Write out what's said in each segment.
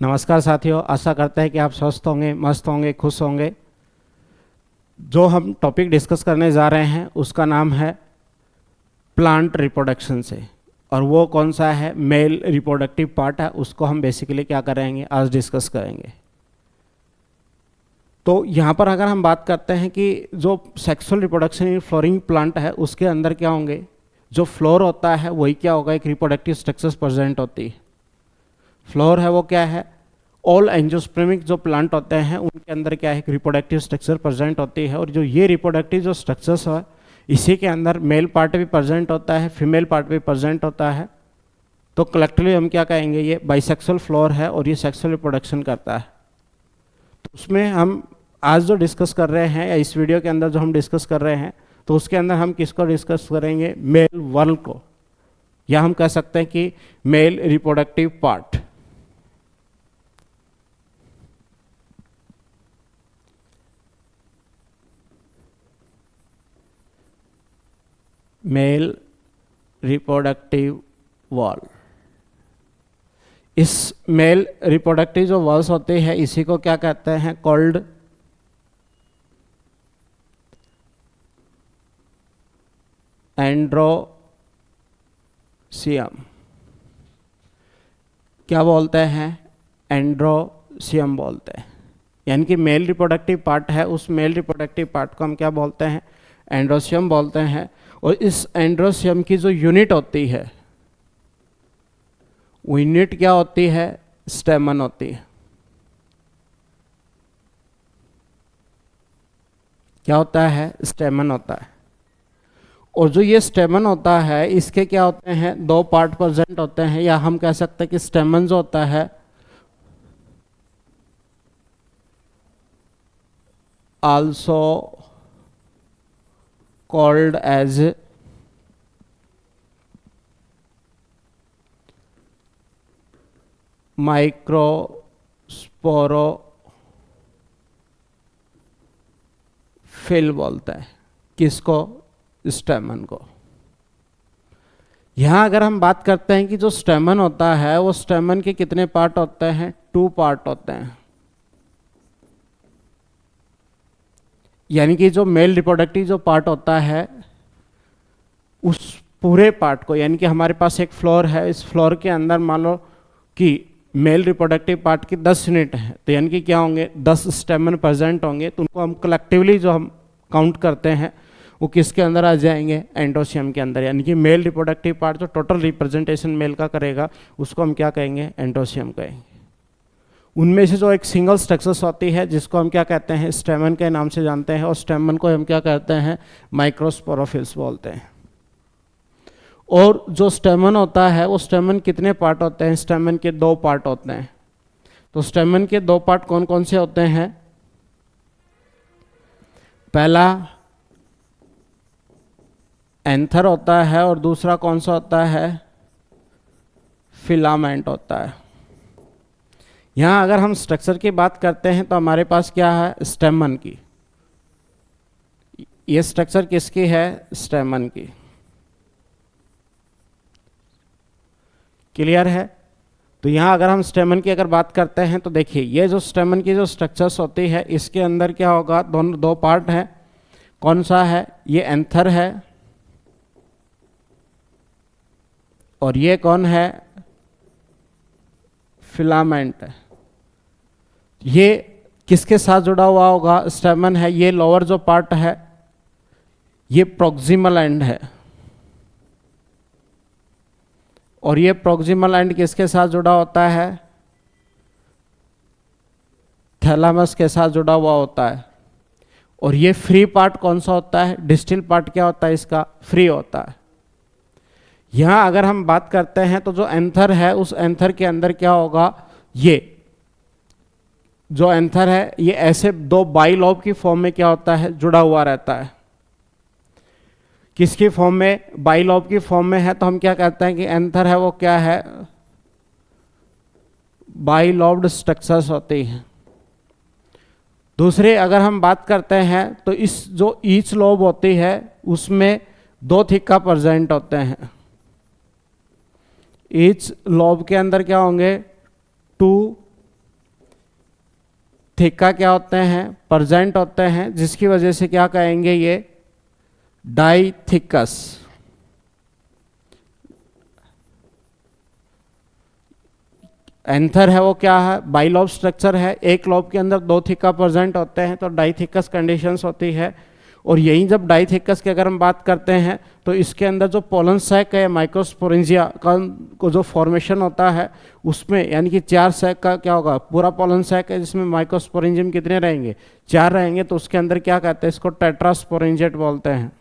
नमस्कार साथियों, आशा करते हैं कि आप स्वस्थ होंगे, मस्त होंगे, खुश होंगे। जो हम टॉपिक डिस्कस करने जा रहे हैं उसका नाम है प्लांट रिप्रोडक्शन से, और वो कौन सा है, मेल रिप्रोडक्टिव पार्ट है। उसको हम बेसिकली क्या करेंगे, आज डिस्कस करेंगे। तो यहाँ पर अगर हम बात करते हैं कि जो sexual reproduction in flowering plant है उसके अंदर क्या होंगे, जो फ्लोर होता है वही क्या होगा, एक रिप्रोडक्टिव स्ट्रक्चर्स प्रेजेंट होती है। फ्लोर है वो क्या है, ऑल एंजियोस्पर्मिक जो प्लांट होते हैं उनके अंदर क्या है, एक रिप्रोडक्टिव स्ट्रक्चर प्रेजेंट होती है। और जो ये रिप्रोडक्टिव जो स्ट्रक्चर्स है इसी के अंदर मेल पार्ट भी प्रेजेंट होता है, फीमेल पार्ट भी प्रेजेंट होता है। तो कलेक्टिवली हम क्या कहेंगे, ये बाइसेक्सुअल फ्लोर है और ये सेक्सुअल रिप्रोडक्शन करता है। तो उसमें हम आज जो डिस्कस कर रहे हैं, या इस वीडियो के अंदर जो हम डिस्कस कर रहे हैं, तो उसके अंदर हम किसको डिस्कस करेंगे, मेल वर्ल को, या हम कह सकते हैं कि male reproductive part. Male reproductive wall. इस मेल रिप्रोडक्टिव जो वॉल्स होते हैं इसी को क्या कहते हैं, कॉल्ड एंड्रोसियम। क्या बोलते हैं, एंड्रोसियम बोलते हैं। यानी कि मेल रिप्रोडक्टिव पार्ट है, उस मेल रिप्रोडक्टिव पार्ट को हम क्या बोलते हैं, एंड्रोसियम बोलते हैं। और इस एंड्रोसियम की जो यूनिट होती है वो यूनिट क्या होती है, स्टेमन होती है। क्या होता है, स्टेमन होता है। और जो ये स्टेमन होता है इसके क्या होते हैं, दो पार्ट प्रेजेंट होते हैं, या हम कह सकते हैं कि स्टेमन जो होता है आल्सो कॉल्ड एज माइक्रोस्पोरोफिल बोलता है। किसको, स्टेमन को। यहां अगर हम बात करते हैं कि जो स्टेमन होता है वो स्टेमन के कितने पार्ट होते हैं, 2 पार्ट होते हैं। यानी कि जो मेल रिप्रोडक्टिव जो पार्ट होता है उस पूरे पार्ट को, यानी कि हमारे पास एक फ्लोर है, इस फ्लोर के अंदर मान लो कि मेल रिप्रोडक्टिव पार्ट की 10 यूनिट है, तो यानी कि क्या होंगे, 10 स्टेमन प्रेजेंट होंगे। तो उनको हम कलेक्टिवली जो हम काउंट करते हैं वो किसके अंदर आ जाएंगे, एंड्रोसियम के अंदर। यानी कि मेल रिप्रोडक्टिव पार्ट जो टोटल रिप्रेजेंटेशन मेल का करेगा उसको हम क्या कहेंगे, एंड्रोसियम कहेंगे। उनमें से जो एक सिंगल स्ट्रक्चर्स होती है जिसको हम क्या कहते हैं, स्टेमन के नाम से जानते हैं, और स्टेमन को हम क्या कहते हैं, माइक्रोस्पोरोफिल्स बोलते हैं। और जो स्टेमन होता है वो स्टेमन कितने पार्ट होते हैं, स्टेमन के 2 पार्ट होते हैं। तो स्टेमन के 2 पार्ट कौन कौन से होते हैं, पहला एंथर होता है और दूसरा कौन सा होता है, फिलामेंट होता है। यहां अगर हम स्ट्रक्चर की बात करते हैं तो हमारे पास क्या है, स्टेमन की। ये स्ट्रक्चर किसकी है, स्टेमन की। क्लियर है। तो यहां अगर हम स्टेमन की अगर बात करते हैं तो देखिए, ये जो स्टेमन की जो स्ट्रक्चर्स होती है इसके अंदर क्या होगा, दोनों 2 पार्ट है। कौन सा है, ये एंथर है, और ये कौन है, फिलामेंट है। ये किसके साथ जुड़ा हुआ होगा, स्टेमन है, ये लोअर जो पार्ट है ये प्रोक्सिमल एंड है, और ये प्रोक्सिमल एंड किसके साथ जुड़ा होता है, थैलामस के साथ जुड़ा हुआ होता है। और ये फ्री पार्ट कौन सा होता है, डिस्टल पार्ट क्या होता है इसका, फ्री होता है। यहां अगर हम बात करते हैं तो जो एंथर है उस एंथर के अंदर क्या होगा, ये जो एंथर है ये ऐसे 2 बाइलोब की फॉर्म में क्या होता है, जुड़ा हुआ रहता है। किसकी फॉर्म में, बाइलोब की फॉर्म में है। तो हम क्या कहते हैं कि एंथर है वो क्या है, बाइलोब्ड स्ट्रक्चर्स होती हैं। दूसरे अगर हम बात करते हैं तो इस जो ईच लोब होती है उसमें 2 थिक्का प्रेजेंट होते हैं। ईच लोब के अंदर क्या होंगे, 2 थिका क्या होते हैं, प्रेजेंट होते हैं, जिसकी वजह से क्या कहेंगे ये डाइथिकस। एंथर है वो क्या है, बाइलोब स्ट्रक्चर है, एक लोब के अंदर दो थिका प्रेजेंट होते हैं तो डाइथिकस कंडीशंस होती है। और यहीं जब डाइथिकस की अगर हम बात करते हैं तो इसके अंदर जो पोलन सैक है माइक्रोस्पोरेंजिया का को जो फॉर्मेशन होता है उसमें यानी कि 4 सैक का क्या होगा, पूरा पोलन सैक है जिसमें माइक्रोस्पोरेंजियम कितने रहेंगे, 4 रहेंगे, तो उसके अंदर क्या कहते हैं, इसको टेट्रास्पोरेंजिएट बोलते हैं।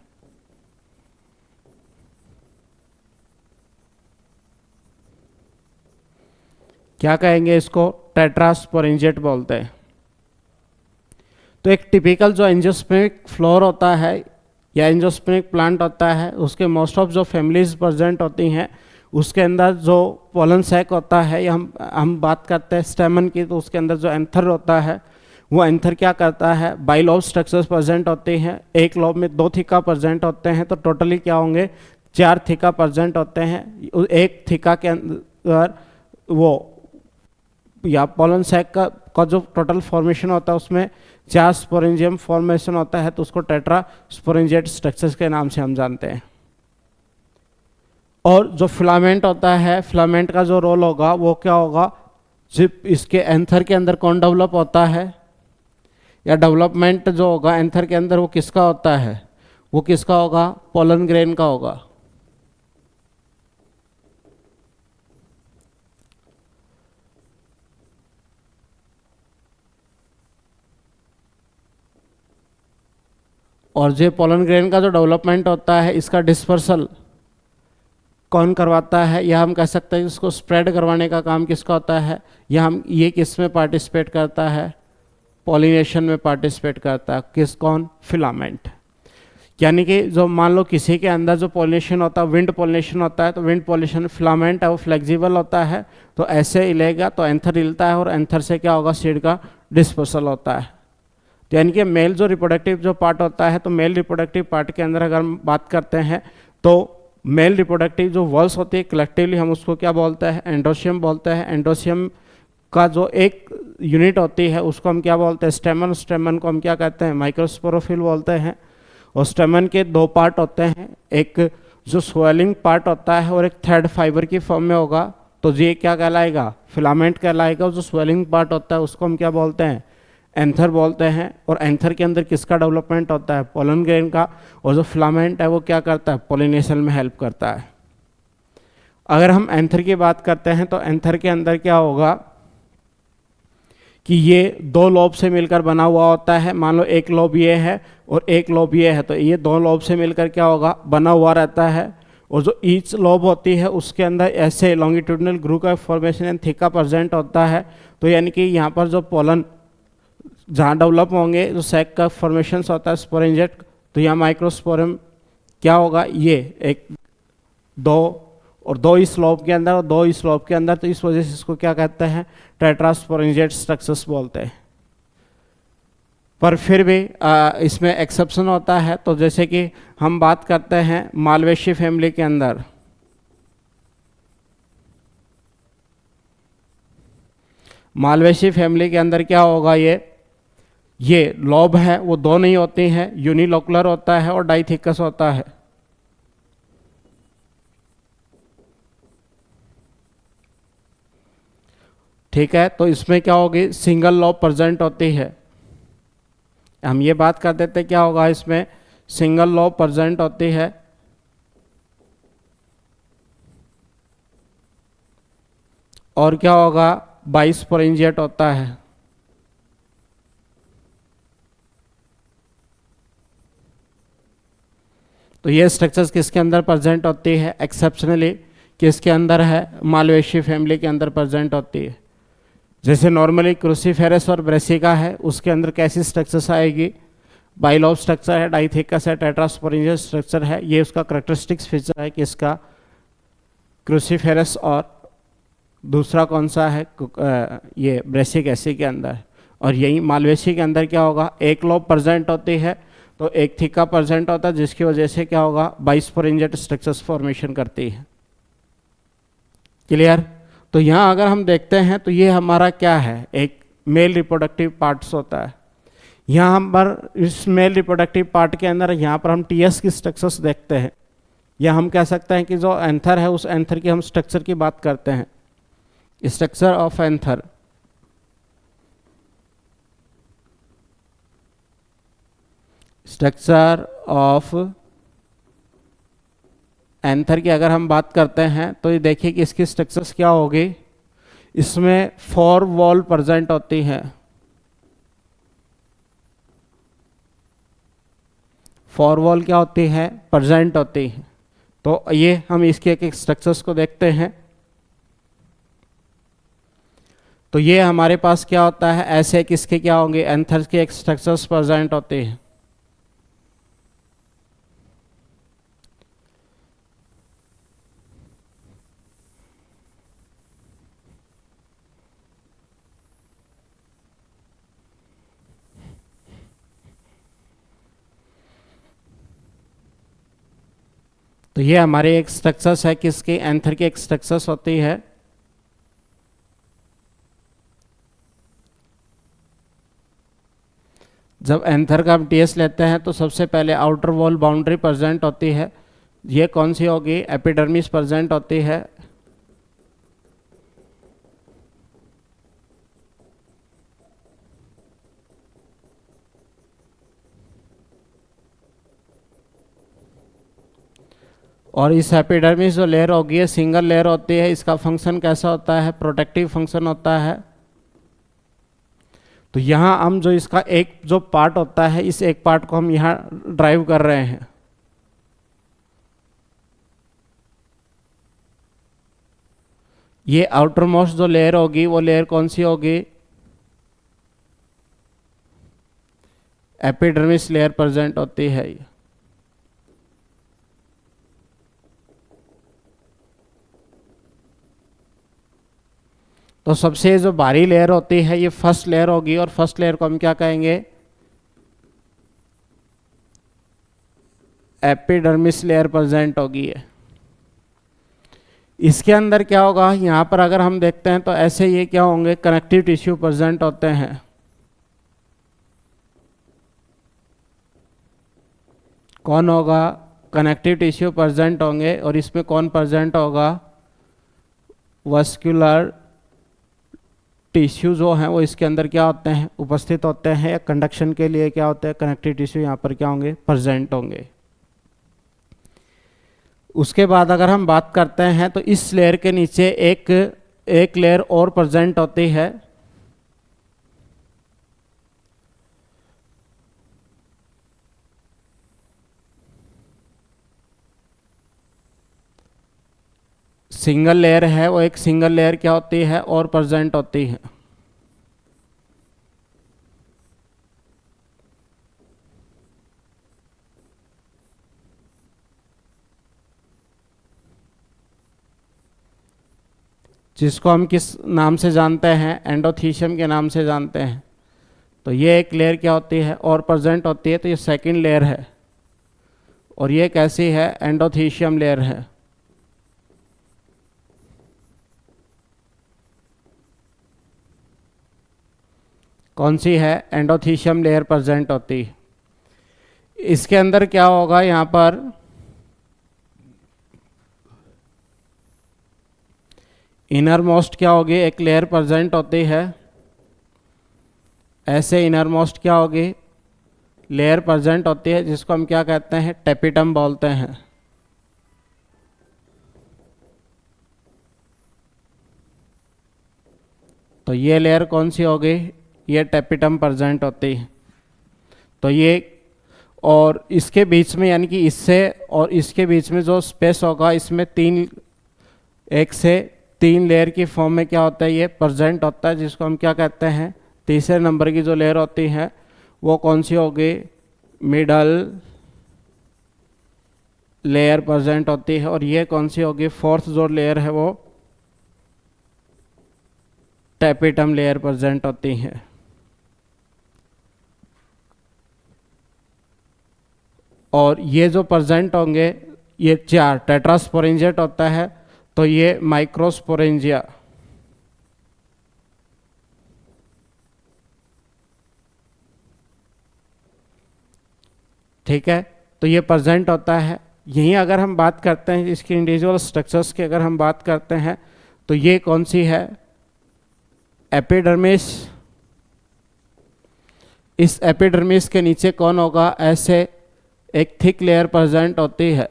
क्या कहेंगे इसको, टेट्रास्पोरेंजिएट बोलते हैं। तो एक टिपिकल जो एंजियोस्पर्मिक फ्लोर होता है या एंजियोस्पर्मिक प्लांट होता है उसके मोस्ट ऑफ जो फैमिलीज प्रेजेंट होती हैं उसके अंदर जो पोलन सैक होता है, या हम बात करते हैं स्टेमन की, तो उसके अंदर जो एंथर होता है वो एंथर क्या करता है, बाइलोब स्ट्रक्चर्स प्रेजेंट होते हैं, एक लोब में 2 थिका प्रेजेंट होते हैं, तो टोटली क्या होंगे 4 थिका प्रेजेंट होते हैं। एक थिका के अंदर वो या पोलन सैक का जो टोटल फॉर्मेशन होता है उसमें 4 स्पोरेंजियम फॉर्मेशन होता है, तो उसको टेट्रा स्पोरेंजिएट स्ट्रक्चर्स के नाम से हम जानते हैं। और जो फिलामेंट होता है, फिलामेंट का जो रोल होगा वो क्या होगा, जिप इसके एंथर के अंदर कौन डेवलप होता है, या डेवलपमेंट जो होगा एंथर के अंदर वो किसका होता है, वो किसका होगा, पोलन ग्रेन का होगा। और जो पोलन ग्रेन का जो डेवलपमेंट होता है इसका डिस्पर्सल कौन करवाता है, या हम कह सकते हैं इसको स्प्रेड करवाने का काम किसका होता है, या हम ये किस में पार्टिसिपेट करता है, पॉलिनेशन में पार्टिसिपेट करता है, किस कौन, फिलामेंट। यानी कि जो मान लो किसी के अंदर जो पॉलिनेशन होता है विंड पॉलिनेशन होता है, तो विंड पॉलिनेशन फिलामेंट है वो फ्लेक्सिबल होता है, तो ऐसे हिलेगा तो एंथर हिलता है और एंथर से क्या होगा, सीड का डिस्पर्सल होता है। तो यानी कि मेल जो रिप्रोडक्टिव जो पार्ट होता है, तो मेल रिप्रोडक्टिव पार्ट के अंदर अगर हम बात करते हैं तो मेल रिप्रोडक्टिव जो वॉल्स होती है कलेक्टिवली हम उसको क्या बोलते हैं, एंडोसियम बोलते हैं। एंडोसियम का जो एक यूनिट होती है उसको हम क्या बोलते हैं, स्टेमन। स्टेमन को हम क्या कहते हैं, माइक्रोस्पोरोफिल बोलते हैं। और स्टेमन के 2 पार्ट होते हैं, एक जो स्वेलिंग पार्ट होता है और एक थ्रेड फाइबर की फॉर्म में होगा, तो ये क्या कहलाएगा, फिलामेंट कहलाएगा। और जो स्वेलिंग पार्ट होता है उसको हम क्या बोलते हैं, एंथर बोलते हैं। और एंथर के अंदर किसका डेवलपमेंट होता है, पोलन ग्रेन का। और जो फिलामेंट है वो क्या करता है, पोलिनेशन में हेल्प करता है। अगर हम एंथर की बात करते हैं तो एंथर के अंदर क्या होगा कि ये 2 लोब से मिलकर बना हुआ होता है। मान लो एक लोब ये है और एक लोब ये है, तो ये 2 लोब से मिलकर क्या होगा, बना हुआ रहता है। और जो ईच लोब होती है उसके अंदर ऐसे लॉन्गिट्यूडनल ग्रू का फॉर्मेशन एंड थिका प्रेजेंट होता है। तो यानी कि यहाँ पर जो पोलन जहाँ डेवलप होंगे, जो सैक का फॉर्मेशन होता है स्पोरेंजिएट, तो यहाँ माइक्रोस्पोरम क्या होगा, ये 1 2 और 2 इस लोब के अंदर और 2 इस लोब के अंदर, तो इस वजह से इसको क्या कहते हैं, टेट्रास्पोरेंजिएट स्ट्रक्चर्स बोलते हैं। पर फिर भी इसमें एक्सेप्शन होता है। तो जैसे कि हम बात करते हैं मालवेशी फैमिली के अंदर, मालवेशी फैमिली के अंदर क्या होगा, ये लॉब है वो 2 नहीं होती हैं, यूनिलोकुलर होता है और डाइथिकस होता है। ठीक है, तो इसमें क्या होगी, सिंगल लॉब प्रेजेंट होती है। हम ये बात कर देते क्या होगा, इसमें सिंगल लॉब प्रेजेंट होती है। और क्या होगा, बाइस्पोरेंजिएट होता है। तो ये स्ट्रक्चर्स किसके अंदर प्रेजेंट होती है, एक्सेप्शनली किसके अंदर है, मालवेशी फैमिली के अंदर प्रेजेंट होती है। जैसे नॉर्मली क्रूसीफेरस और ब्रेसिका है, उसके अंदर कैसी स्ट्रक्चर्स आएगी, बाइलोब स्ट्रक्चर है, डाइथिकस है, टेट्रास्पोरेंजिएट स्ट्रक्चर है। ये उसका करेक्टरिस्टिक्स फीचर है किसका, क्रूसीफेरस। और दूसरा कौन सा है, ये ब्रेसिकेसी के अंदर। और यही मालवेशी के अंदर क्या होगा, एक लोब प्रेजेंट होती है तो एक थिका प्रेजेंट होता है, जिसकी वजह से क्या होगा, बाइस्पोरेंजिएट स्ट्रक्चर्स फॉर्मेशन करती है। क्लियर। तो यहाँ अगर हम देखते हैं तो ये हमारा क्या है, एक मेल रिप्रोडक्टिव पार्ट्स होता है। यहाँ पर इस मेल रिप्रोडक्टिव पार्ट के अंदर यहाँ पर हम टीएस की स्ट्रक्चर्स देखते हैं, या हम कह सकते हैं कि जो एंथर है उस एंथर की हम स्ट्रक्चर की बात करते हैं, structure of anther. Structure of anther की अगर हम बात करते हैं तो ये देखिए कि इसकी स्ट्रक्चर्स क्या होगी। इसमें 4 वॉल प्रेजेंट होती है, 4 वॉल क्या होती है, प्रेजेंट होती है। तो ये हम इसके एक एक स्ट्रक्चर्स को देखते हैं। तो ये हमारे पास क्या होता है, ऐसे किसके क्या होंगे, एंथर्स के एक स्ट्रक्चर्स प्रेजेंट होते हैं। तो ये हमारे एक स्ट्रक्चर्स है किसके, एंथर की एक स्ट्रक्चर्स होती है। जब एंथर का हम टीएस लेते हैं तो सबसे पहले आउटर वॉल बाउंड्री प्रेजेंट होती है। ये कौन सी होगी, एपिडर्मिस प्रेजेंट होती है। और इस एपिडर्मिस जो लेयर होगी है सिंगल लेयर होती है। इसका फंक्शन कैसा होता है, प्रोटेक्टिव फंक्शन होता है। तो यहाँ हम जो इसका एक जो पार्ट होता है, इस एक पार्ट को हम यहाँ ड्राइव कर रहे हैं। ये आउटर मोस्ट जो लेयर होगी वो लेयर कौन सी होगी, एपिडर्मिस लेयर प्रेजेंट होती है। तो सबसे जो बाहरी लेयर होती है ये फर्स्ट लेयर होगी, और फर्स्ट लेयर को हम क्या कहेंगे, एपिडर्मिस लेयर प्रेजेंट होगी है। इसके अंदर क्या होगा, यहाँ पर अगर हम देखते हैं तो ऐसे ये क्या होंगे, कनेक्टिव टिश्यू प्रेजेंट होते हैं। कौन होगा, कनेक्टिव टिश्यू प्रेजेंट होंगे। और इसमें कौन प्रेजेंट होगा, वस्कुलर टिश्यू जो हैं वो इसके अंदर क्या होते हैं, उपस्थित होते हैं, या कंडक्शन के लिए क्या होते हैं, कनेक्टिव टिश्यू यहाँ पर क्या होंगे, प्रेजेंट होंगे। उसके बाद अगर हम बात करते हैं तो इस लेयर के नीचे एक लेयर और प्रेजेंट होती है। सिंगल लेयर है वो, एक सिंगल लेयर क्या होती है, और प्रेजेंट होती है। जिसको हम किस नाम से जानते हैं, एंडोथीशियम के नाम से जानते हैं। तो ये एक लेयर क्या होती है, और प्रेजेंट होती है। तो ये सेकंड लेयर है, और ये कैसी है, एंडोथीशियम लेयर है। कौन सी है, एंडोथीशियम लेयर प्रेजेंट होती है। इसके अंदर क्या होगा, यहाँ पर इनर मोस्ट क्या होगी, एक लेयर प्रेजेंट होती है। ऐसे इनर मोस्ट क्या होगी, लेयर प्रेजेंट होती है, जिसको हम क्या कहते हैं, टेपिटम बोलते हैं। तो ये लेयर कौन सी होगी, ये टेपिटम प्रेजेंट होती है। तो ये, और इसके बीच में यानी कि इससे और इसके बीच में जो स्पेस होगा, इसमें एक से तीन लेयर की फॉर्म में क्या होता है, ये प्रेजेंट होता है, जिसको हम क्या कहते हैं, तीसरे नंबर की जो लेयर होती है वो कौन सी होगी, मिडल लेयर प्रेजेंट होती है। और ये कौन सी होगी, फोर्थ जो लेयर है वो टेपिटम लेयर प्रेजेंट होती है। और ये जो प्रेजेंट होंगे, ये चार, टेट्रास्पोरेंजिएट होता है, तो ये माइक्रोस्पोरेंजिया। ठीक है, तो ये प्रेजेंट होता है। यहीं अगर हम बात करते हैं इसकी इंडिविजुअल स्ट्रक्चर्स की, अगर हम बात करते हैं तो ये कौन सी है, एपिडर्मिस। इस एपिडर्मिस के नीचे कौन होगा, ऐसे एक थिक लेयर प्रेजेंट होती है।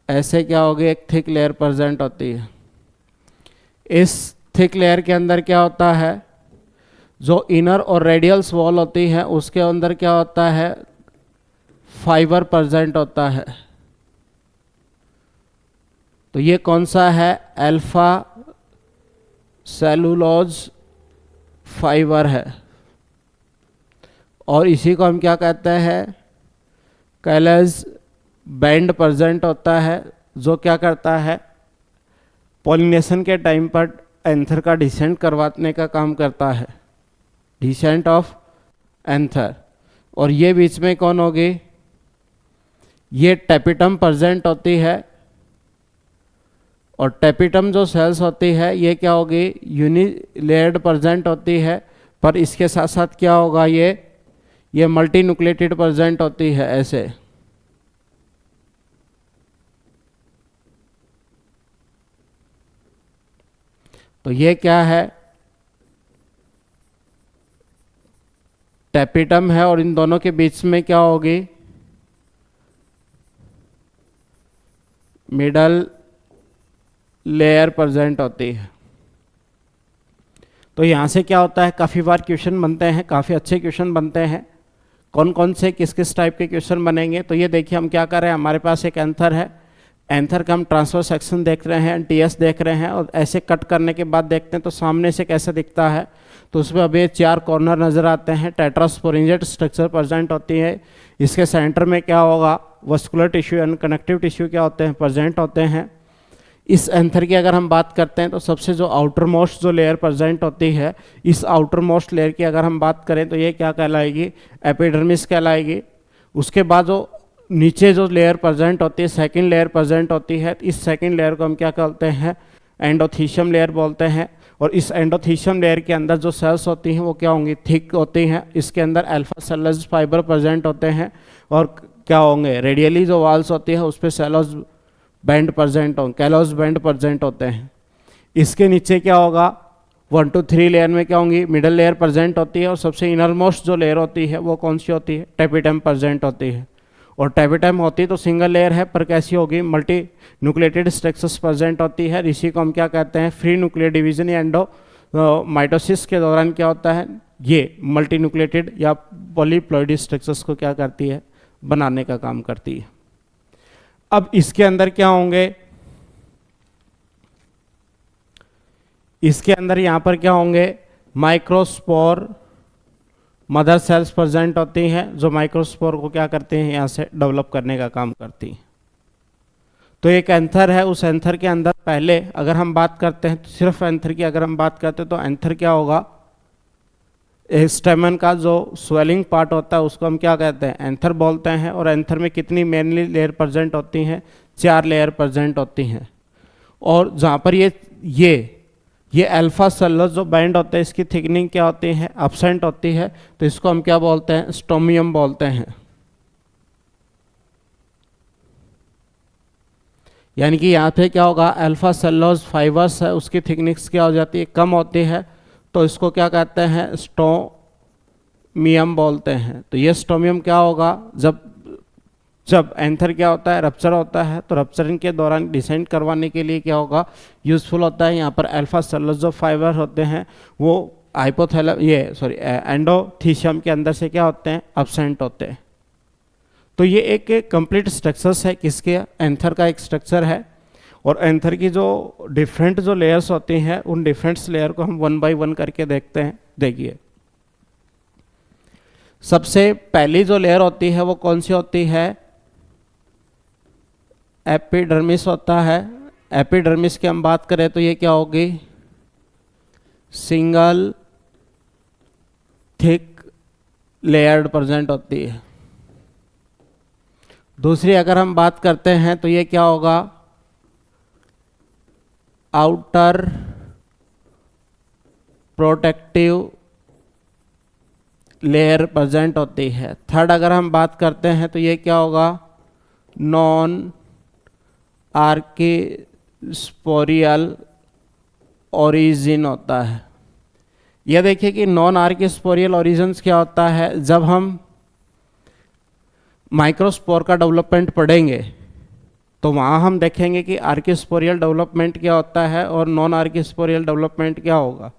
ऐसे क्या होगी, एक थिक लेयर प्रेजेंट होती है। इस थिक लेयर के अंदर क्या होता है, जो इनर और रेडियल्स वॉल होती है उसके अंदर क्या होता है, फाइबर प्रेजेंट होता है। तो ये कौन सा है, अल्फा सेलुलोज फाइबर है। और इसी को हम क्या कहते हैं, कैलस बैंड प्रेजेंट होता है, जो क्या करता है, पॉलिनेशन के टाइम पर एंथर का डिसेंट करवाने का काम करता है, डिसेंट ऑफ एंथर। और ये बीच में कौन होगी, ये टेपिटम प्रेजेंट होती है। और टेपिटम जो सेल्स होती है ये क्या होगी, यूनिलेयर्ड प्रेजेंट होती है, पर इसके साथ साथ क्या होगा, ये मल्टी न्यूक्लिएटेड प्रेजेंट होती है ऐसे। तो ये क्या है, टेपिटम है, और इन दोनों के बीच में क्या होगी, मिडल लेयर प्रेजेंट होती है। तो यहाँ से क्या होता है, काफ़ी बार क्वेश्चन बनते हैं, काफ़ी अच्छे क्वेश्चन बनते हैं। कौन कौन से किस किस टाइप के क्वेश्चन बनेंगे, तो ये देखिए हम क्या कर रहे हैं, हमारे पास एक एंथर है, एंथर का हम ट्रांसफर सेक्शन देख रहे हैं, टीएस देख रहे हैं, और ऐसे कट करने के बाद देखते हैं तो सामने से कैसे दिखता है। तो उसमें अभी 4 कॉर्नर नज़र आते हैं, टेट्रास्पोरेंजेड स्ट्रक्चर प्रेजेंट होती है। इसके सेंटर में क्या होगा, vascular tissue and connective tissue क्या होते हैं, प्रेजेंट होते हैं। इस एंथर की अगर हम बात करते हैं तो सबसे जो आउटर मोस्ट जो लेयर प्रेजेंट होती है, इस आउटर मोस्ट लेयर की अगर हम बात करें तो ये क्या कहलाएगी, एपिडर्मिस कहलाएगी। उसके बाद जो नीचे जो लेयर प्रेजेंट होती है, सेकंड लेयर प्रेजेंट होती है, इस सेकंड लेयर को हम क्या कहते हैं, एंडोथीशियम लेयर बोलते हैं। और इस एंडोथीशियम लेयर के अंदर जो सेल्स होती हैं वो क्या होंगी, थिक होती हैं। इसके अंदर अल्फा सेलुलोज फाइबर प्रेजेंट होते हैं, और क्या होंगे, रेडियली जो वॉल्स होती है उस पर सेलोज बैंड प्रेजेंट होंगे, कैलोज बैंड प्रेजेंट होते हैं। इसके नीचे क्या होगा, 1 to 3 लेयर में क्या होंगी, मिडल लेयर प्रेजेंट होती है, और सबसे इनर मोस्ट जो लेयर होती है वो कौन सी होती है, टेपिटम प्रेजेंट होती है। और टेपिटम होती तो सिंगल लेयर है, पर कैसी होगी, मल्टी न्यूक्लिएटेड स्ट्रक्चर्स प्रेजेंट होती है। इसी को हम क्या कहते हैं, फ्री न्यूक्लियर डिवीजन या एंडो माइटोसिस के दौरान क्या होता है, ये मल्टी न्यूक्लिएटेड या पॉलीप्लॉइडी स्ट्रक्चर्स को क्या करती है, बनाने का काम करती है। अब इसके अंदर क्या होंगे, इसके अंदर यहां पर क्या होंगे, माइक्रोस्पोर मदर सेल्स प्रेजेंट होती हैं, जो माइक्रोस्पोर को क्या करते हैं, यहां से डेवलप करने का काम करती हैं। तो एक एंथर है, उस एंथर के अंदर पहले अगर हम बात करते हैं तो सिर्फ एंथर की अगर हम बात करते हैं तो एंथर क्या होगा, स्टेमन का जो स्वेलिंग पार्ट होता है उसको हम क्या कहते हैं, एंथर बोलते हैं। और एंथर में कितनी मेनली लेयर प्रेजेंट होती हैं, 4 लेयर प्रेजेंट होती हैं। और जहाँ पर ये अल्फा सेलुलोज जो बैंड होते हैं इसकी थिकनिंग क्या होती है, एब्सेंट होती है, तो इसको हम क्या बोलते हैं, स्टोमियम बोलते हैं। यानी कि यहाँ पे क्या होगा, अल्फा सेलुलोज फाइबर्स है उसकी थिकनेस क्या हो जाती है, कम होती है, तो इसको क्या कहते हैं, स्टोमियम बोलते हैं। तो ये स्टोमियम क्या होगा, जब एंथर क्या होता है, रप्चर होता है, तो रप्चरिंग के दौरान डिसेंट करवाने के लिए क्या होगा, यूजफुल होता है। यहाँ पर अल्फा सेलुलोज जो फाइबर होते हैं वो एंडोथीशियम के अंदर से क्या होते हैं, एब्सेंट होते हैं। तो ये एक कंप्लीट स्ट्रक्चर्स है किसके, एंथर का एक स्ट्रक्चर है। और एंथर की जो डिफरेंट जो लेयर्स होती हैं उन डिफरेंट लेयर को हम 1 by 1 करके देखते हैं। देखिए सबसे पहली जो लेयर होती है वो कौन सी होती है, एपिडर्मिस होता है। एपिडर्मिस की हम बात करें तो ये क्या होगी, सिंगल थिक लेयर्ड प्रेजेंट होती है। दूसरी अगर हम बात करते हैं तो ये क्या होगा, आउटर प्रोटेक्टिव लेयर प्रेजेंट होती है। थर्ड अगर हम बात करते हैं तो ये क्या होगा, नॉन आर्किस्पोरियल ओरिजिन होता है। यह देखिए कि नॉन आर्किस्पोरियल ओरिजिन्स क्या होता है, जब हम माइक्रोस्पोर का डेवलपमेंट पढ़ेंगे तो वहाँ हम देखेंगे कि आर्किस्पोरियल डेवलपमेंट क्या होता है और नॉन आर्किस्पोरियल डेवलपमेंट क्या होगा।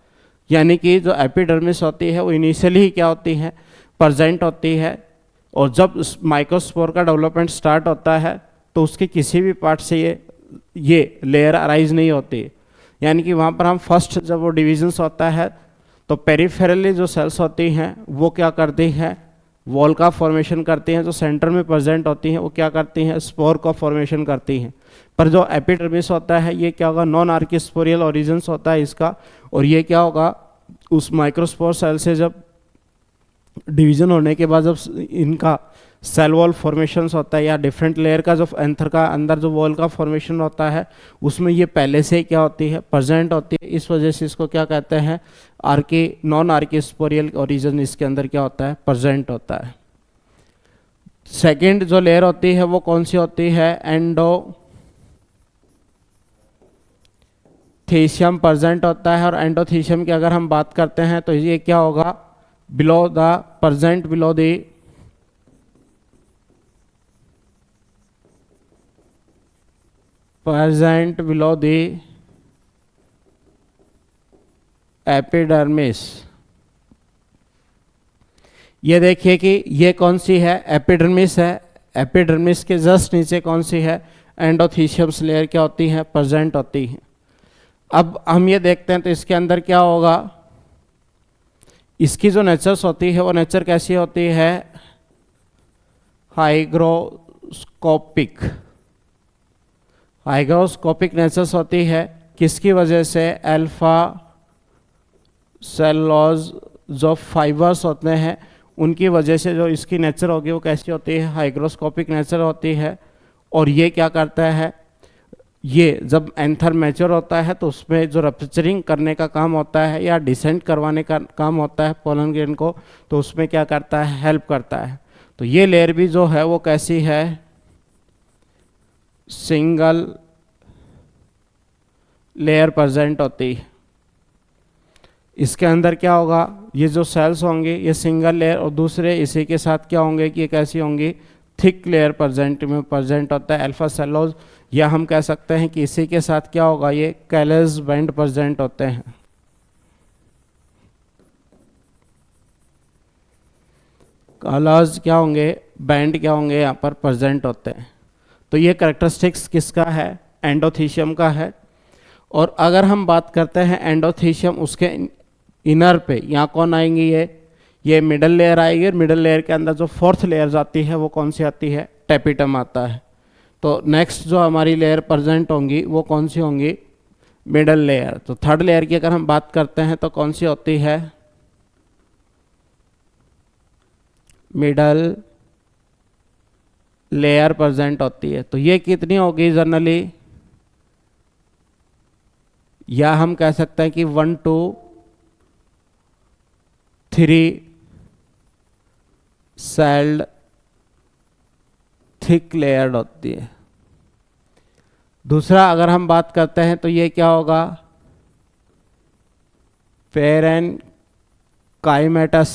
यानी कि जो एपिडर्मिस होती है वो इनिशियली ही क्या होती है, प्रेजेंट होती है, और जब माइक्रोस्पोर का डेवलपमेंट स्टार्ट होता है तो उसके किसी भी पार्ट से ये लेयर अराइज नहीं होती। यानी कि वहाँ पर हम फर्स्ट जब वो डिविजन्स होता है तो पेरिफेरली जो सेल्स होती हैं वो क्या करती हैं, वॉल का फॉर्मेशन करती हैं। जो सेंटर में प्रेजेंट होती हैं वो क्या करती हैं, स्पोर का फॉर्मेशन करती हैं। पर जो एपिडर्मिस होता है ये क्या होगा, नॉन आर्किस्पोरियल ओरिजिन्स होता है इसका, और ये क्या होगा, उस माइक्रोस्पोर सेल से जब डिवीजन होने के बाद जब इनका सेल वॉल फॉर्मेशन होता है या डिफरेंट लेयर का जो एंथर का अंदर जो वॉल का फॉर्मेशन होता है उसमें ये पहले से ही क्या होती है, प्रेजेंट होती है। इस वजह से इसको क्या कहते हैं, नॉन आर्किस्पोरियल ओरिजिन इसके अंदर क्या होता है, प्रेजेंट होता है। सेकेंड जो लेयर होती है वो कौन सी होती है, एंडोथीशियम प्रेजेंट होता है। और एंडोथीशियम की अगर हम बात करते हैं तो ये क्या होगा, below the present below the present below the epidermis. ये देखिए कि ये कौन सी है, एपिडर्मिस है। एपिडर्मिस के जस्ट नीचे कौन सी है, एंडोथीशियम्स लेयर क्या होती है, प्रेजेंट होती है। अब हम ये देखते हैं तो इसके अंदर क्या होगा, इसकी जो नेचर्स होती है वो नेचर कैसी होती है, हाइग्रोस्कोपिक। हाइग्रोस्कोपिक नेचर्स होती है किसकी वजह से, अल्फा सेलुलोज जो फाइबर्स होते हैं उनकी वजह से जो इसकी नेचर होगी वो कैसी होती है, हाइग्रोस्कोपिक नेचर होती है। और ये क्या करता है, ये जब एंथर मैच्योर होता है तो उसमें जो रप्चरिंग करने का काम होता है या डिसेंट करवाने का काम होता है पोलन ग्रेन को, तो उसमें क्या करता है, हेल्प करता है। तो ये लेयर भी जो है वो कैसी है, सिंगल लेयर प्रेजेंट होती है। इसके अंदर क्या होगा, ये जो सेल्स होंगे ये सिंगल लेयर, और दूसरे इसी के साथ क्या होंगे कि ये कैसी होंगी, थिक लेयर प्रेजेंट होता है, अल्फा सेलुलोज। या हम कह सकते हैं कि इसी के साथ क्या होगा, ये कैलस बैंड प्रेजेंट होते हैं। कलर्स क्या होंगे, बैंड क्या होंगे, यहाँ पर प्रेजेंट होते हैं। तो ये करेक्टरिस्टिक्स किसका है, एंडोथीशियम का है। और अगर हम बात करते हैं एंडोथीशियम उसके इनर पे, यहाँ कौन आएंगी, ये मिडल लेयर आएगी। और मिडल लेयर के अंदर जो फोर्थ लेयर आती है वो कौन सी आती है, टेपिटम आता है। तो नेक्स्ट जो हमारी लेयर प्रेजेंट होंगी वो कौन सी होंगी, मिडल लेयर। तो थर्ड लेयर की अगर हम बात करते हैं तो कौन सी होती है, मिडल लेयर प्रेजेंट होती है। तो ये कितनी होगी जनरली, या हम कह सकते हैं कि 1 to 3 सेल्ड थिक लेयर होती है। दूसरा अगर हम बात करते हैं तो ये क्या होगा, पेरेनकाइमेटस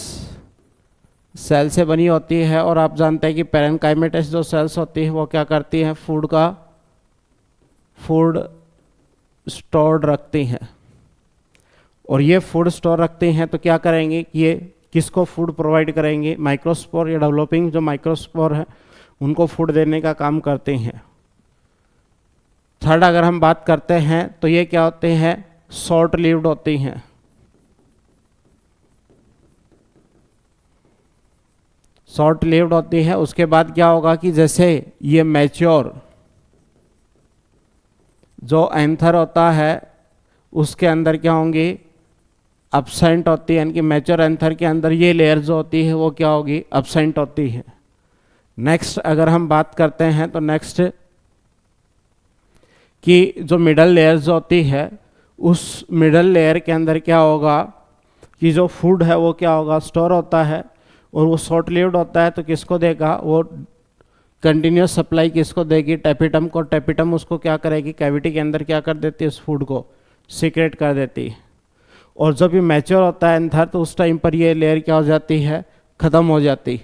सेल से बनी होती है। और आप जानते हैं कि पेरेनकाइमेटस जो सेल्स होती है वो क्या करती हैं, फूड स्टोर रखती हैं। और ये फूड स्टोर रखती हैं तो क्या करेंगे, ये किसको फूड प्रोवाइड करेंगे, माइक्रोस्पोर या डेवलपिंग जो माइक्रोस्पोर है उनको फूड देने का काम करते हैं। थर्ड अगर हम बात करते हैं तो ये क्या होते हैं, शॉर्ट लिव्ड होती हैं। शॉर्ट लिव्ड होती है। उसके बाद क्या होगा कि जैसे ये मैच्योर जो एंथर होता है उसके अंदर क्या होंगी, अब्सेंट होती है। यानी कि मैच्योर एंथर के अंदर ये लेयर जो होती है वो क्या होगी, अब्सेंट होती है। नेक्स्ट अगर हम बात करते हैं तो नेक्स्ट कि जो मिडल लेयर जो होती है, उस मिडल लेयर के अंदर क्या होगा कि जो फूड है वो क्या होगा, स्टोर होता है, और वो शॉर्ट लिव्ड होता है, तो किसको देगा, वो कंटिन्यूस सप्लाई किसको देगी, टैपिटम को। टैपिटम उसको क्या करेगी, कैविटी के अंदर क्या कर देती है, उस फूड को सीक्रेट कर देती है। और जब ये मैच्योर होता है एंथर, तो उस टाइम पर ये लेयर क्या हो जाती है, ख़त्म हो जाती।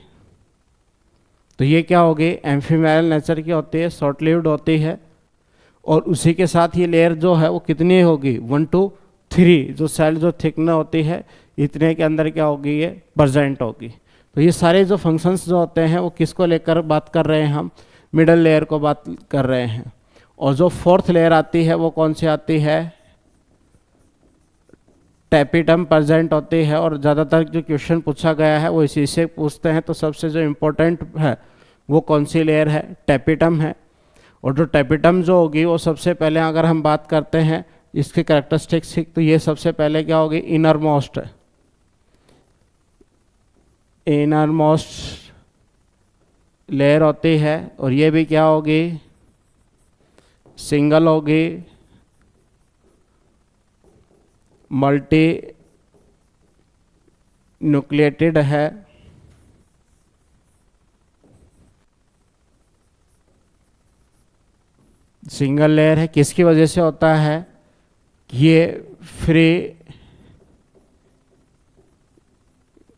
तो ये क्या होगी, एम्फीमेरल नेचर की होती है, शॉर्ट लिव्ड होती है। और उसी के साथ ये लेयर जो है वो कितनी होगी, 1 to 3, जो सेल जो थिकनेस होती है इतने के अंदर क्या होगी, ये प्रेजेंट होगी। तो ये सारे जो फंक्शंस जो होते हैं वो किसको लेकर बात कर रहे हैं हम, मिडल लेयर को बात कर रहे हैं। और जो फोर्थ लेयर आती है वो कौन सी आती है, टैपिटम प्रेजेंट होती है। और ज़्यादातर जो क्वेश्चन पूछा गया है वो इसी से पूछते हैं, तो सबसे जो इम्पोर्टेंट है वो कौन सी लेयर है, टैपिटम है। और जो टैपिटम जो होगी वो सबसे पहले अगर हम बात करते हैं इसके कैरेक्टरिस्टिक्स, तो ये सबसे पहले क्या होगी, इनर मोस्ट लेयर होती है। और ये भी क्या होगी, सिंगल होगी, मल्टी न्यूक्लिएटेड है। सिंगल लेयर है, किसकी वजह से होता है, ये फ्री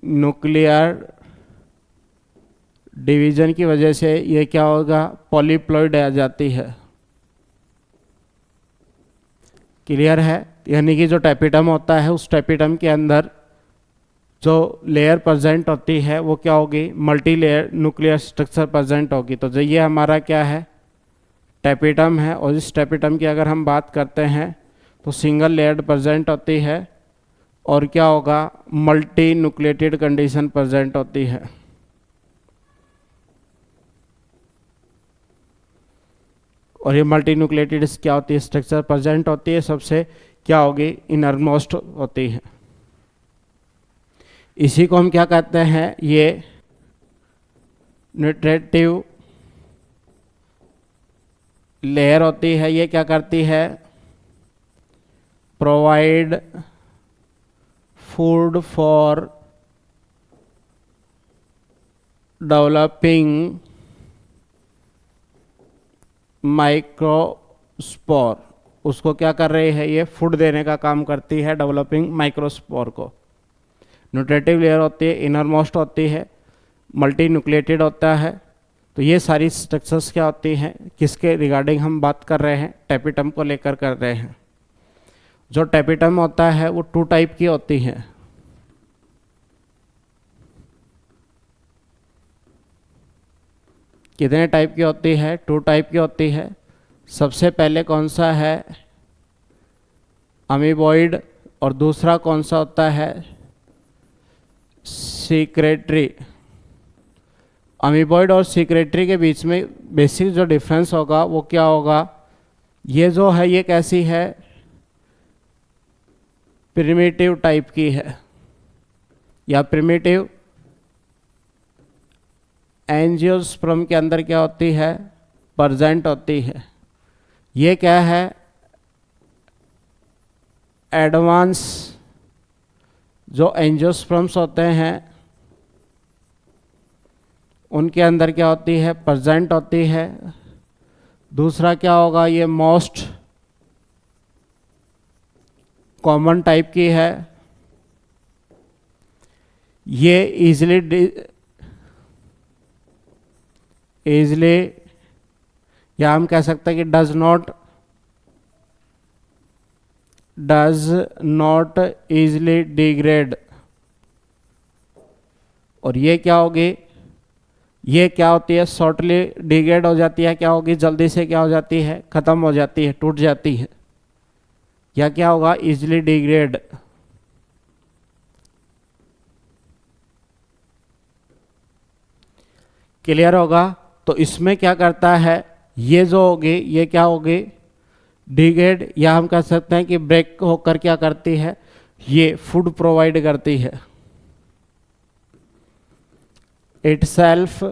न्यूक्लियर डिवीजन की वजह से ये क्या होगा, पॉलीप्लॉइड आ जाती है। क्लियर है, यानी कि जो टैपिटम होता है उस टैपिटम के अंदर जो लेयर प्रेजेंट होती है वो क्या होगी, multi layer nuclear structure present होगी। तो जो ये हमारा क्या है, टैपिटम है। और इस टैपिटम की अगर हम बात करते हैं तो सिंगल लेयर प्रेजेंट होती है, और क्या होगा, मल्टी न्यूक्लिएटेड कंडीशन प्रेजेंट होती है। और ये मल्टी न्यूक्लिएटेड क्या होती है, स्ट्रक्चर प्रेजेंट होती है, सबसे क्या होगी, इनरमोस्ट होती है। इसी को हम क्या कहते हैं, ये न्यूट्रेटिव लेयर होती है। ये क्या करती है, provide food for developing microspore. उसको क्या कर रही है, ये फूड देने का काम करती है डेवलपिंग माइक्रोस्पोर को। न्यूट्रेटिव लेयर होती है, इनर मोस्ट होती है, मल्टी न्यूक्लिएटेड होता है। तो ये सारी स्ट्रक्चर्स क्या होती हैं, किसके रिगार्डिंग हम बात कर रहे हैं, टैपिटम को लेकर कर रहे हैं। जो टैपिटम होता है वो 2 टाइप की होती है। कितने टाइप की होती है, 2 टाइप की होती है। सबसे पहले कौन सा है, अमीबॉइड, और दूसरा कौन सा होता है, सीक्रेटरी। अमीबॉइड और सीक्रेटरी के बीच में बेसिक जो डिफरेंस होगा वो क्या होगा, ये जो है ये कैसी है, प्रिमिटिव टाइप की है, या प्रिमिटिव एंजियोस्पर्म के अंदर क्या होती है, प्रेजेंट होती है। ये क्या है, एडवांस जो एंजियोस्पर्म्स होते हैं उनके अंदर क्या होती है, प्रेजेंट होती है। दूसरा क्या होगा, ये मोस्ट कॉमन टाइप की है। ये इजली या हम कह सकते हैं कि डज नॉट इजली डिग्रेड। और ये क्या होगी, ये क्या होती है, शॉर्टली डिग्रेड हो जाती है, क्या होगी, जल्दी से क्या हो जाती है, खत्म हो जाती है, टूट जाती है। या क्या होगा, इजली डिग्रेड। क्लियर होगा। तो इसमें क्या करता है, ये जो होगी ये क्या होगी, डिग्रेड, या हम कह सकते हैं कि ब्रेक होकर क्या करती है, ये फूड प्रोवाइड करती है itself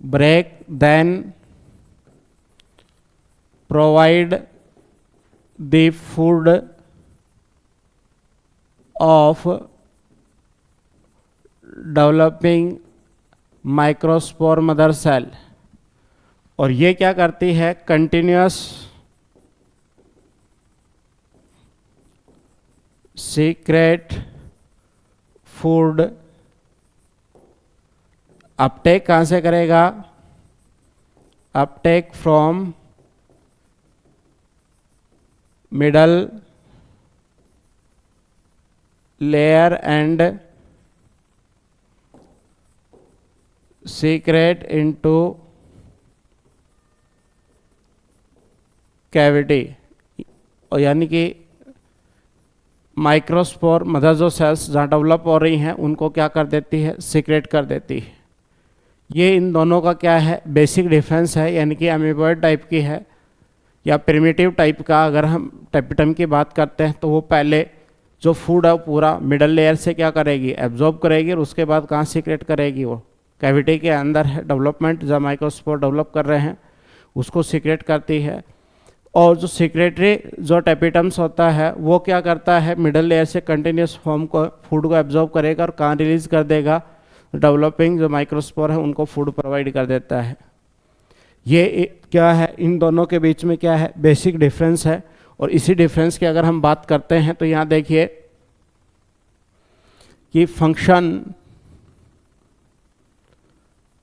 break, then provide the food of developing microspore mother cell। और ये क्या करती है, कंटिन्यूअस सीक्रेट फूड अपटेक कहाँ से करेगा, Uptake from middle layer and secret into cavity. और यानी कि माइक्रोस्पोर मदर जो सेल्स जहाँ डेवलप हो रही हैं उनको क्या कर देती है, सीक्रेट कर देती है। ये इन दोनों का क्या है, बेसिक डिफरेंस है, यानी कि अमीबॉइड टाइप की है या प्रिमिटिव टाइप का। अगर हम टेपिटम की बात करते हैं तो वो पहले जो फूड है वो पूरा मिडल लेयर से क्या करेगी, एब्जॉर्ब करेगी, और उसके बाद कहाँ सीक्रेट करेगी, वो कैविटी के अंदर है डेवलपमेंट, जब माइक्रोस्पोर डेवलप कर रहे हैं उसको सीक्रेट करती है। और जो सीक्रेटरी जो टेपिटम्स होता है वो क्या करता है, मिडल लेयर से कंटिन्यूस फॉर्म को फूड को एब्जॉर्ब करेगा और कहाँ रिलीज कर देगा, डेवलपिंग जो माइक्रोस्पोर है उनको फूड प्रोवाइड कर देता है। ये क्या है, इन दोनों के बीच में क्या है, बेसिक डिफरेंस है। और इसी डिफरेंस की अगर हम बात करते हैं तो यहाँ देखिए कि फंक्शन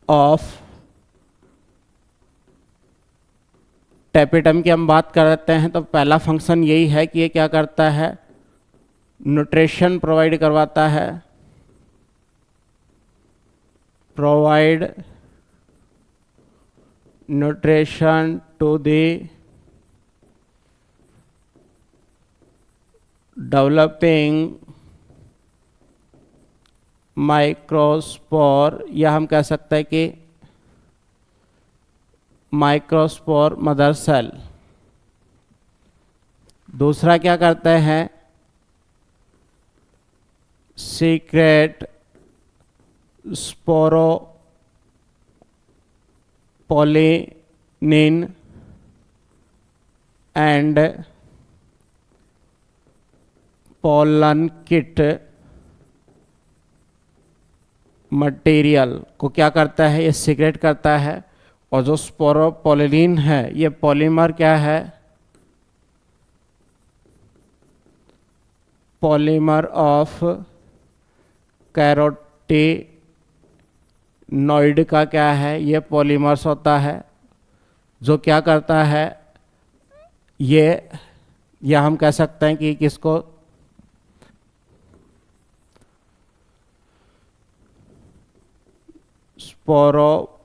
ऑफ टेपिटम की हम बात करते हैं तो पहला फंक्शन यही है कि ये क्या करता है, न्यूट्रिशन प्रोवाइड करवाता है, provide nutrition to the developing microspore, या हम कह सकते हैं कि माइक्रोस्पोर मदर सेल। दूसरा क्या करते हैं, secret sporopollenin and pollen kit material को क्या करता है, ये सीक्रेट करता है। और जो स्पोरोपोलिन है ये पॉलीमर क्या है, पॉलीमर ऑफ कैरोटीनॉइड का क्या है, ये पॉलीमर्स होता है जो क्या करता है, ये या हम कह सकते हैं कि किसको स्पोरोपोलिनिन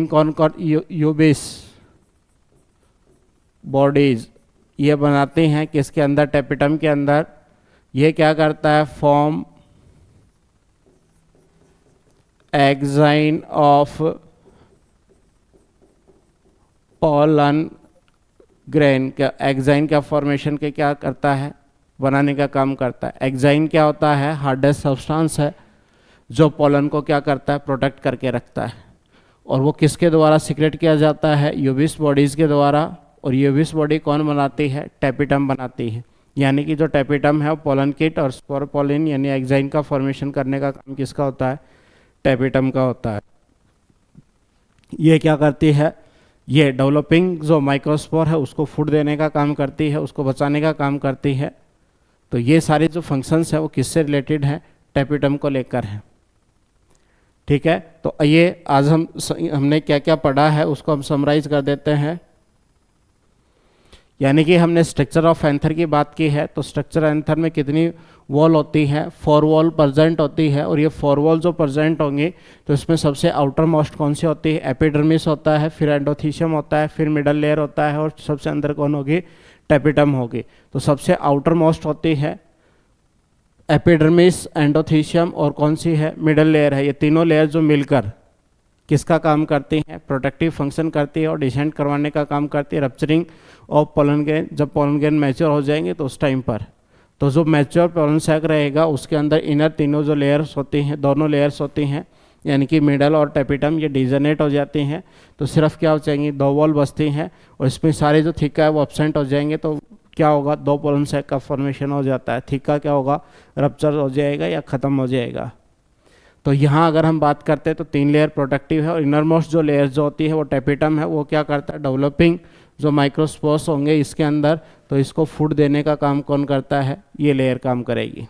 कौन कौन, यूबिस बॉडीज ये बनाते हैं किसके अंदर, टेपिटम के अंदर। ये क्या करता है, form exine of pollen grain. क्या एग्जाइन का फॉर्मेशन के क्या करता है, बनाने का काम करता है। एग्जाइन क्या होता है, हार्डेस्ट सब्सटेंस है जो पोलन को क्या करता है, प्रोटेक्ट करके रखता है। और वो किसके द्वारा सीक्रेट किया जाता है, यूबिस बॉडीज़ के द्वारा। और यूबिस बॉडी कौन बनाती है, टेपिटम बनाती है। यानी कि जो टेपिटम है वो पोलन किट और स्पोरोपोलिन यानी एग्जाइन का फॉर्मेशन करने का काम किसका होता है, टेपिटम का होता है। ये क्या करती है, ये डेवलपिंग जो माइक्रोस्पोर है उसको फूड देने का काम करती है, उसको बचाने का काम करती है। तो ये सारे जो फंक्शंस है वो किससे रिलेटेड हैं, टेपिटम को लेकर हैं। ठीक है, तो ये आज हमने क्या क्या पढ़ा है उसको हम समराइज कर देते हैं। यानी कि हमने स्ट्रक्चर ऑफ एंथर की बात की है, तो स्ट्रक्चर एंथर में कितनी वॉल होती है, 4 वॉल प्रेजेंट होती है। और ये 4 वॉल जो प्रेजेंट होंगी तो इसमें सबसे आउटर मोस्ट कौन सी होती है, एपिडर्मिस होता है, फिर एंडोथीशियम होता है, फिर मिडल लेयर होता है और सबसे अंदर कौन होगी, टेपिटम होगी। तो सबसे आउटर मोस्ट होती है एपिडर्मिस, एंडोथीशियम और कौन सी है, मिडल लेयर है। ये तीनों लेयर जो मिलकर किसका काम करती हैं, प्रोटेक्टिव फंक्शन करती है और डिसेंट करवाने का काम करती है, रप्चरिंग ऑफ पोलन ग्रेन। जब पोलन ग्रेन मैच्योर हो जाएंगे तो उस टाइम पर तो जो मैच्योर पोलन सैक रहेगा उसके अंदर इनर तीनों जो लेयर्स होती हैं, दोनों लेयर्स होती हैं यानी कि मिडल और टेपिटम, ये डिजनेट हो जाती हैं। तो सिर्फ क्या हो जाएंगी, 2 वॉल बचती हैं और इसमें सारे जो थीका है वो एब्सेंट हो जाएंगे। तो क्या होगा, 2 पोलन सैक का फॉर्मेशन हो जाता है। थीका क्या होगा, रप्चर हो जाएगा या ख़त्म हो जाएगा। तो यहाँ अगर हम बात करते हैं तो 3 लेयर प्रोटेक्टिव है और इनर मोस्ट जो लेयर जो होती है वो टेपिटम है, वो क्या करता है, डेवलपिंग जो माइक्रोस्पोर्स होंगे इसके अंदर, तो इसको फूड देने का काम कौन करता है, ये लेयर काम करेगी।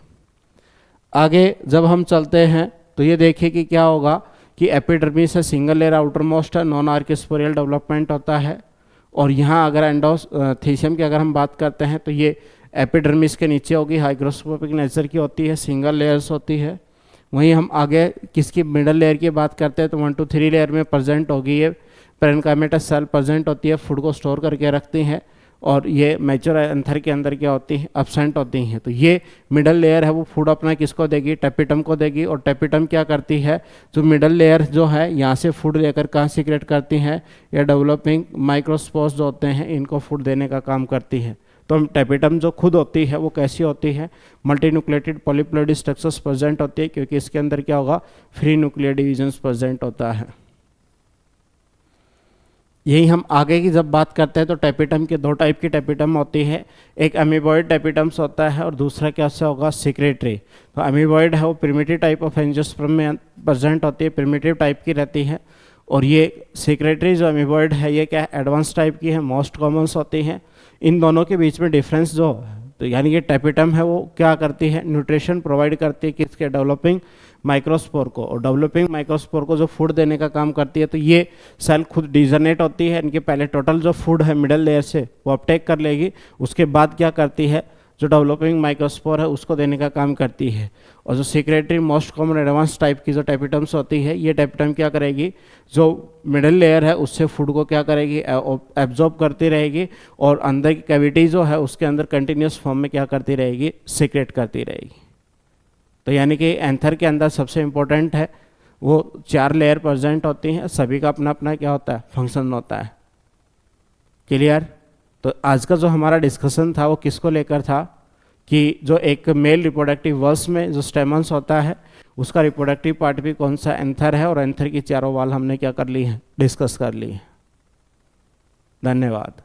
आगे जब हम चलते हैं तो ये देखिए कि क्या होगा कि एपिडर्मिस है, सिंगल लेयर आउटर मोस्ट है, नॉन आर्किस्पोरियल डेवलपमेंट होता है। और यहाँ अगर एंडोथीशियम की अगर हम बात करते हैं तो ये एपिडर्मिस के नीचे होगी, हाइग्रोस्कोपिक नेचर की होती है, सिंगल लेयर्स होती है। वहीं हम आगे किसकी मिडल लेयर की बात करते हैं तो 1 to 3 लेयर में प्रेजेंट होगी, ये पेरेन्काइमेटस सेल प्रेजेंट होती है, फूड को स्टोर करके रखती हैं। और ये मैच्योर एंथर के अंदर क्या होती है, एब्सेंट होती हैं। तो ये मिडल लेयर है वो फूड अपना किसको देगी, टेपिटम को देगी। और टेपिटम क्या करती है, जो मिडल लेयर जो है यहाँ से फूड लेकर कहाँ सीक्रेट करती हैं, या डेवलपिंग माइक्रोस्पोर्स जो होते हैं इनको फूड देने का काम करती है। तो टेपिटम जो खुद होती है वो कैसी होती है, मल्टीन्यूक्लिएटेड पॉलीप्लॉइडी स्ट्रक्चर्स प्रेजेंट होती है, क्योंकि इसके अंदर क्या होगा, फ्री न्यूक्लियर डिविजन्स प्रेजेंट होता है। यही हम आगे की जब बात करते हैं तो टेपिटम के 2 टाइप की टेपिटम होती है, एक अमीबॉइड टेपिटम्स होता है और दूसरा क्या से होगा, सिक्रेटरी। तो अमीबॉइड है वो प्रिमिटिव टाइप ऑफ एंजियोस्पर्म में प्रेजेंट होती है, प्रिमिटिव टाइप की रहती है। और ये सिक्रेटरी जो अमीबॉइड है ये क्या है, एडवांस टाइप की है, मोस्ट कॉमन्स होती हैं। इन दोनों के बीच में डिफरेंस जो तो यानी कि टेपिटम है वो क्या करती है, न्यूट्रिशन प्रोवाइड करती है किसके, डेवलपिंग माइक्रोस्पोर को। और डेवलपिंग माइक्रोस्पोर को जो फूड देने का काम करती है। तो ये सेल खुद डिजनेट होती है, इनके पहले टोटल जो फूड है मिडल लेयर से वो अपटेक कर लेगी, उसके बाद क्या करती है, जो डेवलपिंग माइक्रोस्पोर है उसको देने का काम करती है। और जो secretory most common advance type की जो टेपिटम्स होती है, ये टेपिटम क्या करेगी, जो मिडल लेयर है उससे फूड को क्या करेगी, एब्जॉर्ब करती रहेगी और अंदर की कैविटी जो है उसके अंदर कंटिन्यूस फॉर्म में क्या करती रहेगी, सीक्रेट करती रहेगी। तो यानी कि एंथर के अंदर सबसे इम्पोर्टेंट है वो 4 लेयर प्रेजेंट होती हैं, सभी का अपना अपना क्या होता है, फंक्शन होता है। क्लियर। तो आज का जो हमारा डिस्कशन था वो किसको लेकर था कि जो एक मेल रिप्रोडक्टिव वल्स में जो स्टेमन्स होता है उसका रिप्रोडक्टिव पार्ट भी कौन सा, एंथर है। और एंथर की 4 वाल हमने क्या कर ली है, डिस्कस कर ली है। धन्यवाद।